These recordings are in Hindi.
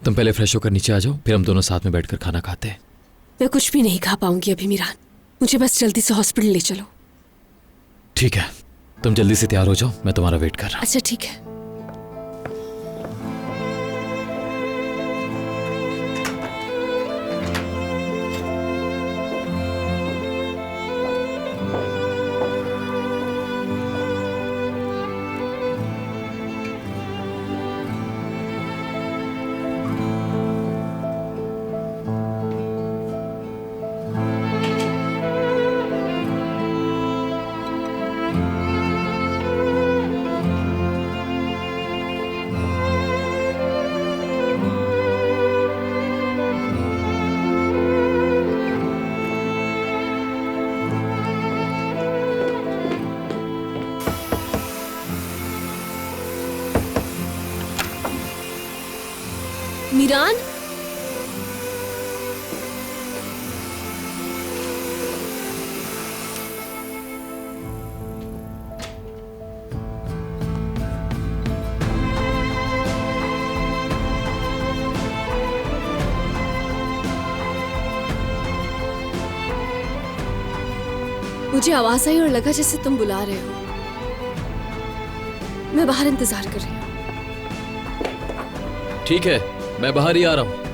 तुम पहले फ्रेश होकर नीचे आ जाओ, फिर हम दोनों साथ में बैठकर खाना खाते हैं। मैं कुछ भी नहीं खा पाऊंगी अभी मीरान, मुझे बस जल्दी से हॉस्पिटल ले चलो। ठीक है, तुम जल्दी से तैयार हो जाओ, मैं तुम्हारा वेट कर रहा हूँ। अच्छा ठीक है। मीरान, मुझे आवाज आई और लगा जैसे तुम बुला रहे हो। मैं बाहर इंतजार कर रही हूँ। ठीक है, मैं बाहर ही आ रहा हूँ।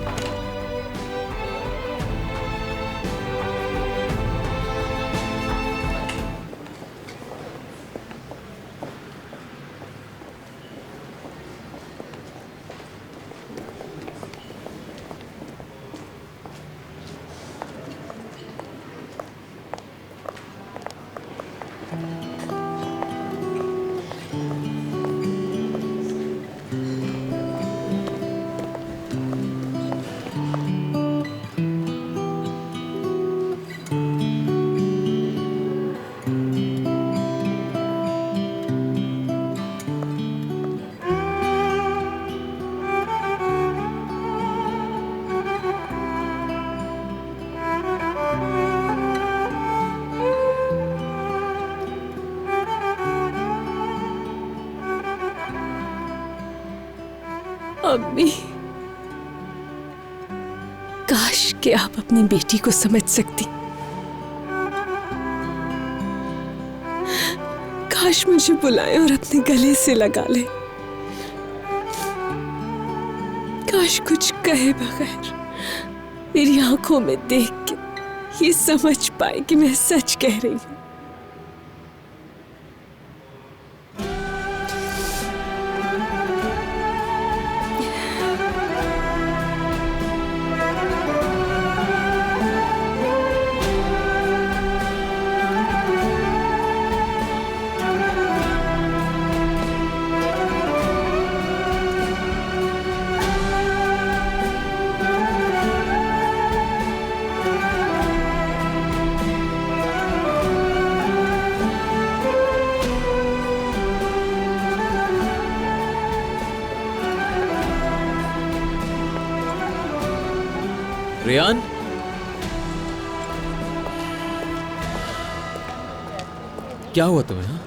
अम्मी, काश कि आप अपनी बेटी को समझ सकती। काश मुझे बुलाए और अपने गले से लगा ले। काश कुछ कहे बगैर मेरी आंखों में देख के ये समझ पाए कि मैं सच कह रही हूं। रेयान, क्या हुआ तुम्हें? हाँ?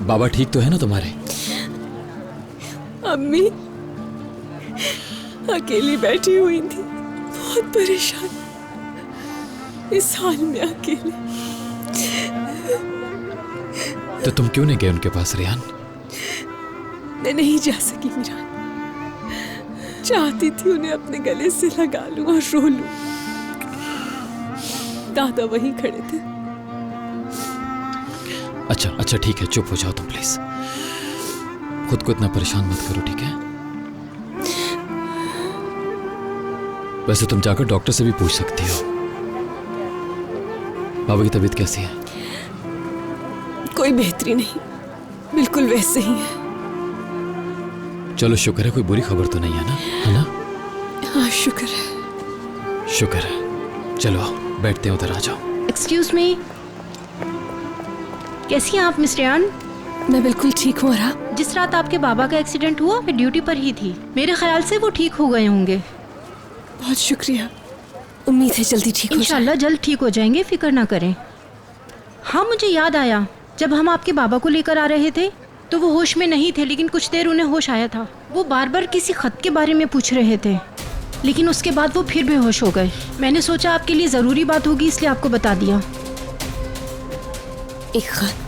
बाबा ठीक तो है ना तुम्हारे? अम्मी अकेली बैठी हुई थी, बहुत परेशान, इस हाल में अकेले। तो तुम क्यों नहीं गए उनके पास रेयान? मैं नहीं जा सकी मीरान, चाहती थी उन्हें अपने गले से लगा लूं और रो लूं। दादा वहीं खड़े थे। अच्छा ठीक है, चुप हो जाओ तुम प्लीज। खुद को इतना परेशान मत करो, ठीक है? वैसे तुम जाकर डॉक्टर से भी पूछ सकती हो। बाबा की तबीयत कैसी है? कोई बेहतरी नहीं, बिल्कुल वैसे ही है। चलो शुक्र है, कोई बुरी खबर तो नहीं है ना? है ना? हाँ शुक्र है। शुक्र है। चलो आओ, बैठते हैं, उधर आ जाओ। एक्सक्यूज मी, कैसी हैं आप मिस रेयान? मैं बिल्कुल ठीक हूँ। और आप? जिस रात आपके बाबा का एक्सीडेंट हुआ मैं ड्यूटी पर ही थी। मेरे ख्याल से वो ठीक हो गए होंगे। बहुत शुक्रिया, उम्मीद है जल्दी ठीक हो जाए। इंशाल्लाह जल्द ठीक हो जाएंगे, फिक्र ना करें। हाँ मुझे याद आया, जब हम आपके बाबा को लेकर आ रहे थे तो वो होश में नहीं थे, लेकिन कुछ देर उन्हें होश आया था। वो बार बार किसी खत के बारे में पूछ रहे थे, लेकिन उसके बाद वो फिर बेहोश हो गए। मैंने सोचा आपके लिए ज़रूरी बात होगी, इसलिए आपको बता दिया। एक खत?